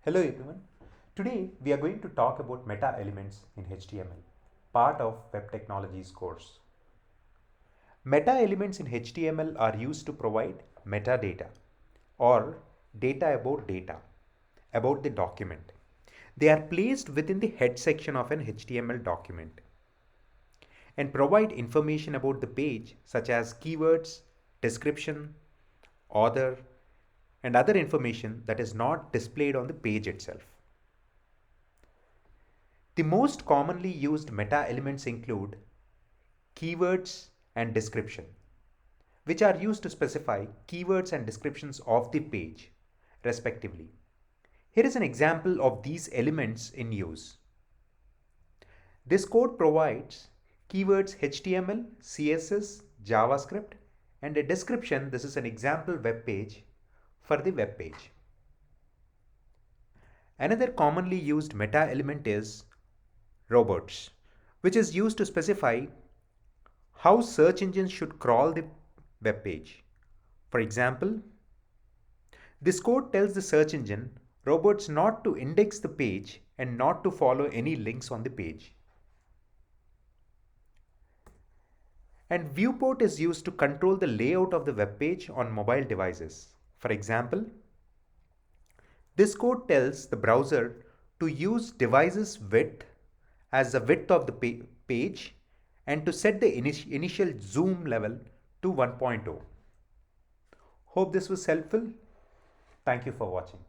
Hello everyone. Today we are going to talk about meta elements in HTML, part of Web Technologies course. Meta elements in HTML are used to provide metadata or data, about the document. They are placed within the head section of an HTML document and provide information about the page such as keywords, description, author, and other information that is not displayed on the page itself. The most commonly used meta elements include keywords and description, which are used to specify keywords and descriptions of the page, respectively. Here is an example of these elements in use. This code provides keywords HTML, CSS, JavaScript, and a description. This is an example web page for the web page. Another commonly used meta element is robots, which is used to specify how search engines should crawl the web page. For example, this code tells the search engine robots not to index the page and not to follow any links on the page. And Viewport is used to control the layout of the web page on mobile devices. For example, this code tells the browser to use device's width as the width of the page and to set the initial zoom level to 1.0. Hope this was helpful. Thank you for watching.